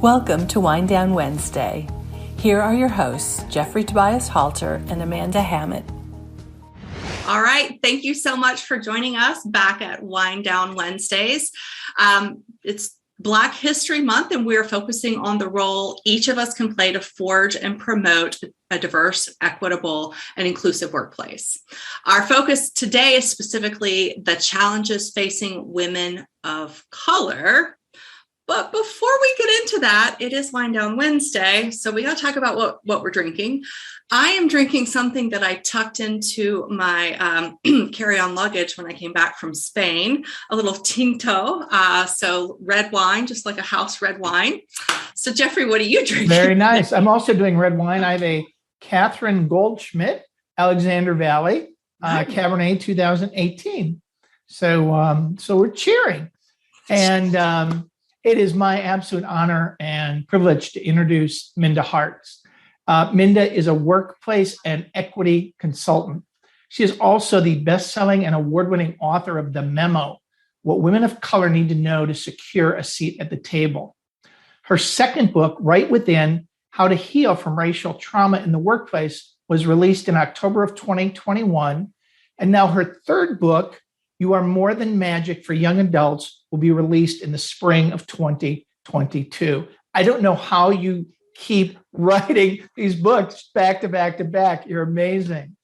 Welcome to Wind Down Wednesday. Here are your hosts, Jeffrey Tobias Halter and Amanda Hammett. All right. Thank you so much for joining us back at Wind Down Wednesdays. It's Black History Month, and we're focusing on the role each of us can play to forge and promote a diverse, equitable, and inclusive workplace. Our focus today is specifically the challenges facing women of color. But before we get into that, it is Wind Down Wednesday, so we got to talk about what we're drinking. I am drinking something that I tucked into my carry-on luggage when I came back from Spain, a little tinto, so red wine, just like a house red wine. So Jeffrey, what are you drinking? Very nice. I'm also doing red wine. I have a Catherine Goldschmidt, Alexander Valley, Cabernet 2018. So we're cheering. And it is my absolute honor and privilege to introduce Minda Harts. Minda is a workplace and equity consultant. She is also the best-selling and award-winning author of The Memo, What Women of Color Need to Know to Secure a Seat at the Table. Her second book, Right Within, How to Heal from Racial Trauma in the Workplace, was released in October of 2021. And now her third book, You Are More Than Magic for Young Adults, will be released in the spring of 2022. I don't know how you keep writing these books back to back to back. You're amazing.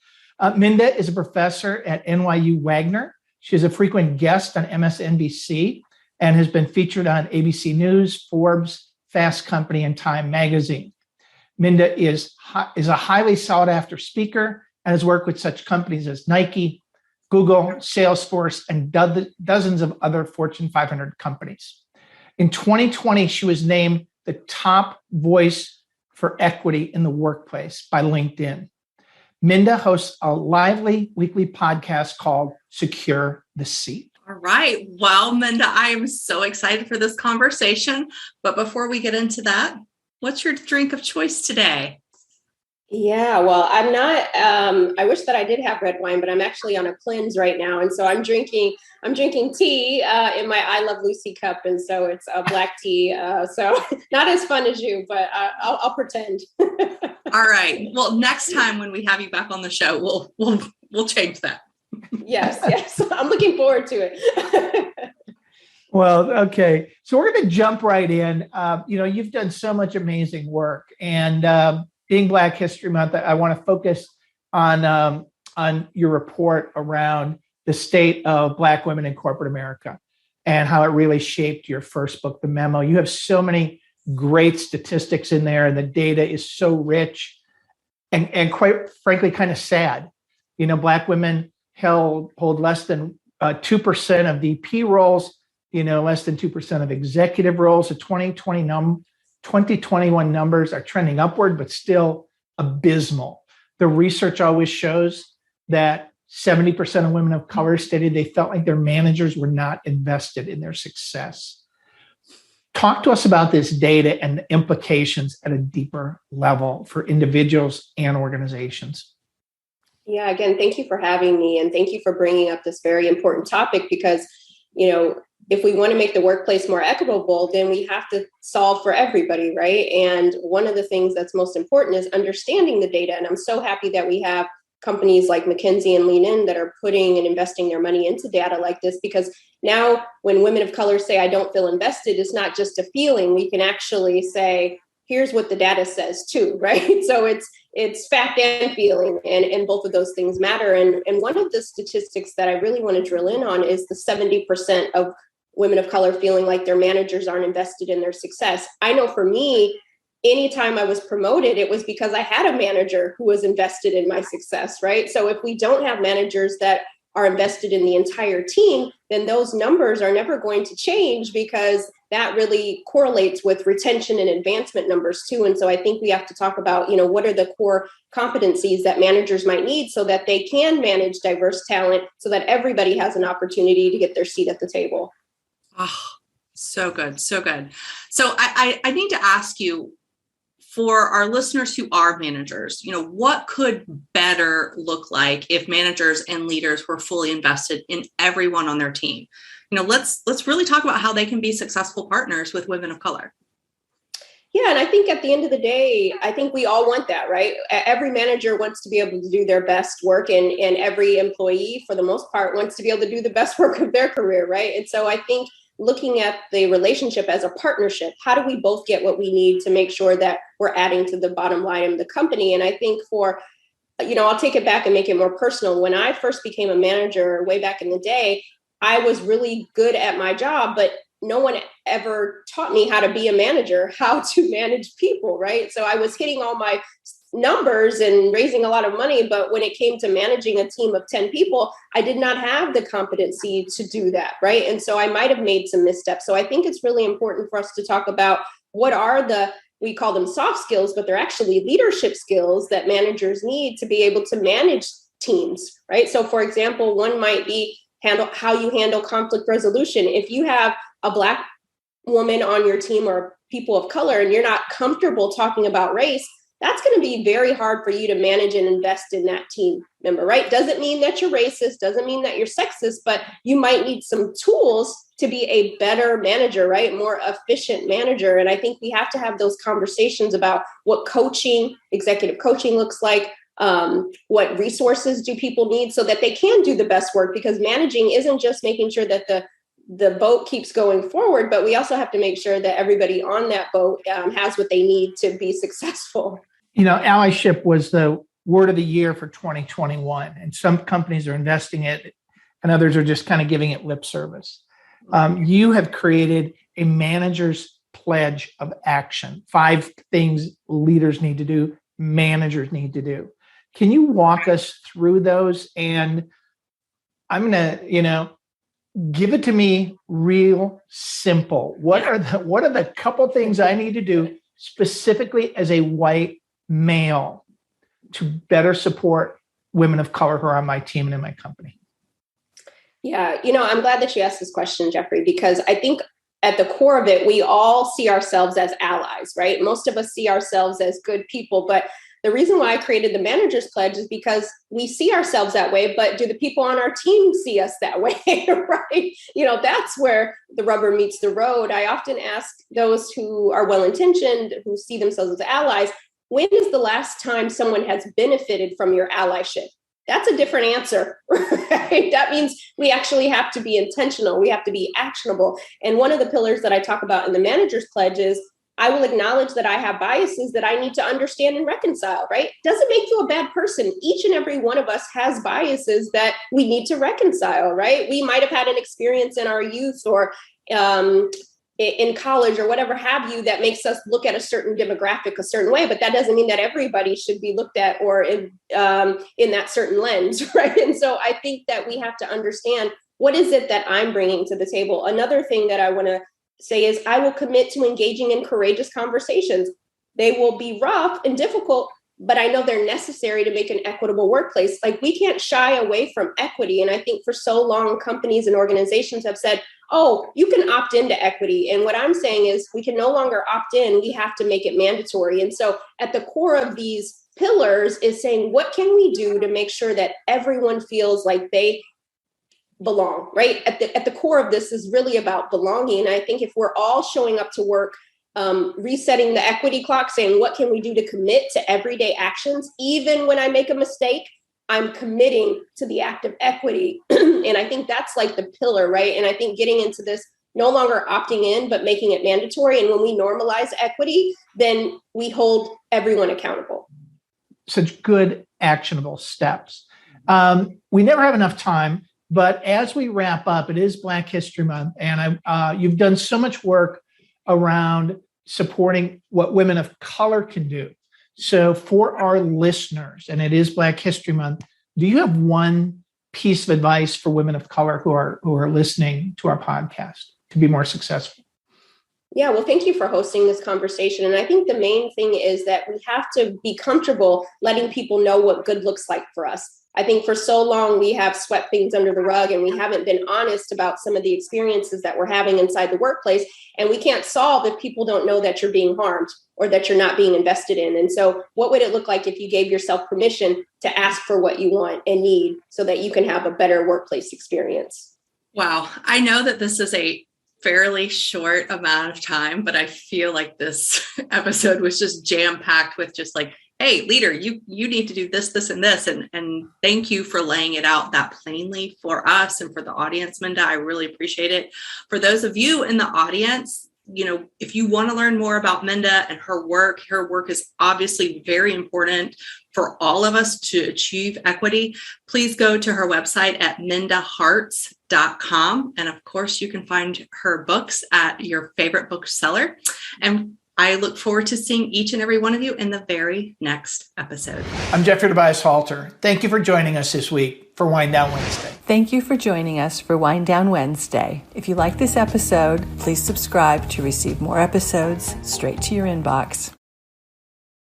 Minda is a professor at NYU Wagner. She is a frequent guest on MSNBC and has been featured on ABC News, Forbes, Fast Company, and Time Magazine. Minda is a highly sought after speaker and has worked with such companies as Nike, Google, Salesforce, and dozens of other Fortune 500 companies. In 2020, she was named the top voice for equity in the workplace by LinkedIn. Minda hosts a lively weekly podcast called Secure the Seat. All right. Well, Minda, I am so excited for this conversation. But before we get into that, what's your drink of choice today? Yeah, well, I'm not, I wish that I did have red wine, but I'm actually on a cleanse right now. And so I'm drinking tea in my I Love Lucy cup. And so it's a black tea. So not as fun as you, but I'll pretend. All right. Well, next time when we have you back on the show, we'll change that. Yes. I'm looking forward to it. Well, okay. So we're going to jump right in. You've done so much amazing work, and being Black History Month, I want to focus on your report around the state of Black women in corporate America and how it really shaped your first book, The Memo. You have so many great statistics in there, and the data is so rich and quite frankly, kind of sad. Black women hold less than 2% of VP roles, less than 2% of executive roles. The 2021 numbers are trending upward, but still abysmal. The research always shows that 70% of women of color stated they felt like their managers were not invested in their success. Talk to us about this data and the implications at a deeper level for individuals and organizations. Yeah, again, thank you for having me, and thank you for bringing up this very important topic because, if we want to make the workplace more equitable, then we have to solve for everybody, right? And one of the things that's most important is understanding the data. And I'm so happy that we have companies like McKinsey and Lean In that are putting and investing their money into data like this, because now when women of color say, I don't feel invested, it's not just a feeling. We can actually say, here's what the data says too, right? So it's fact and feeling, and both of those things matter. And one of the statistics that I really want to drill in on is the 70% of women of color feeling like their managers aren't invested in their success. I know for me, anytime I was promoted, it was because I had a manager who was invested in my success, right? So if we don't have managers that are invested in the entire team, then those numbers are never going to change, because that really correlates with retention and advancement numbers too. And so I think we have to talk about, what are the core competencies that managers might need so that they can manage diverse talent, so that everybody has an opportunity to get their seat at the table. Oh, so good. So good. So I need to ask you, for our listeners who are managers, what could better look like if managers and leaders were fully invested in everyone on their team? Let's really talk about how they can be successful partners with women of color. and I think at the end of the day, I think we all want that, right? Every manager wants to be able to do their best work, and every employee, for the most part, wants to be able to do the best work of their career, right? And so I think looking at the relationship as a partnership, how do we both get what we need to make sure that we're adding to the bottom line of the company? And I think I'll take it back and make it more personal. When I first became a manager way back in the day, I was really good at my job, but no one ever taught me how to be a manager, how to manage people, right? So I was hitting all my numbers and raising a lot of money, but when it came to managing a team of 10 people, I did not have the competency to do that, right? And so I might have made some missteps. So I think it's really important for us to talk about what are we call them soft skills, but they're actually leadership skills that managers need to be able to manage teams, right? So for example, one might be how you handle conflict resolution. If you have a Black woman on your team or people of color, and you're not comfortable talking about race, that's going to be very hard for you to manage and invest in that team member, right? Doesn't mean that you're racist, doesn't mean that you're sexist, but you might need some tools to be a better manager, right? More efficient manager. And I think we have to have those conversations about what executive coaching looks like. What resources do people need so that they can do the best work? Because managing isn't just making sure that the boat keeps going forward, but we also have to make sure that everybody on that boat has what they need to be successful. Allyship was the word of the year for 2021, and some companies are investing it and others are just kind of giving it lip service. You have created a manager's pledge of action, 5 things leaders need to do, managers need to do. Can you walk us through those? And I'm going to, give it to me real simple. What are the couple things I need to do specifically as a white male to better support women of color who are on my team and in my company? Yeah, I'm glad that you asked this question, Jeffrey, because I think at the core of it, we all see ourselves as allies, right? Most of us see ourselves as good people, but the reason why I created the Manager's Pledge is because we see ourselves that way, but do the people on our team see us that way, right? That's where the rubber meets the road. I often ask those who are well-intentioned, who see themselves as allies, when is the last time someone has benefited from your allyship? That's a different answer, right? That means we actually have to be intentional. We have to be actionable. And one of the pillars that I talk about in the Manager's Pledge is I will acknowledge that I have biases that I need to understand and reconcile, right? Doesn't make you a bad person. Each and every one of us has biases that we need to reconcile, right? We might have had an experience in our youth or in college or whatever have you that makes us look at a certain demographic a certain way, but that doesn't mean that everybody should be looked at or in that certain lens, right? And so I think that we have to understand what is it that I'm bringing to the table. Another thing that I want to say is I will commit to engaging in courageous conversations. They will be rough and difficult, but I know they're necessary to make an equitable workplace. Like, we can't shy away from equity. And I think for so long, companies and organizations have said, oh, you can opt into equity. And what I'm saying is we can no longer opt in. We have to make it mandatory. And so at the core of these pillars is saying, what can we do to make sure that everyone feels like they belong, right? At the core of this is really about belonging. And I think if we're all showing up to work, resetting the equity clock, saying, what can we do to commit to everyday actions? Even when I make a mistake, I'm committing to the act of equity. And I think that's like the pillar, right? And I think getting into this, no longer opting in, but making it mandatory. And when we normalize equity, then we hold everyone accountable. Such good, actionable steps. We never have enough time, but as we wrap up, it is Black History Month, and you've done so much work around supporting what women of color can do. So for our listeners, and it is Black History Month, do you have one piece of advice for women of color who are listening to our podcast to be more successful? Yeah, well, thank you for hosting this conversation. And I think the main thing is that we have to be comfortable letting people know what good looks like for us. I think for so long we have swept things under the rug and we haven't been honest about some of the experiences that we're having inside the workplace. And we can't solve if people don't know that you're being harmed or that you're not being invested in. And so what would it look like if you gave yourself permission to ask for what you want and need so that you can have a better workplace experience? Wow. I know that this is a fairly short amount of time, but I feel like this episode was just jam-packed with just like, hey, leader, you need to do this, this, and this. And thank you for laying it out that plainly for us and for the audience, Minda. I really appreciate it. For those of you in the audience, if you want to learn more about Minda and her work is obviously very important for all of us to achieve equity. Please go to her website at mindaharts.com. And of course, you can find her books at your favorite bookseller. And I look forward to seeing each and every one of you in the very next episode. I'm Jeffrey Tobias Halter. Thank you for joining us this week for Wind Down Wednesday. Thank you for joining us for Wind Down Wednesday. If you like this episode, please subscribe to receive more episodes straight to your inbox.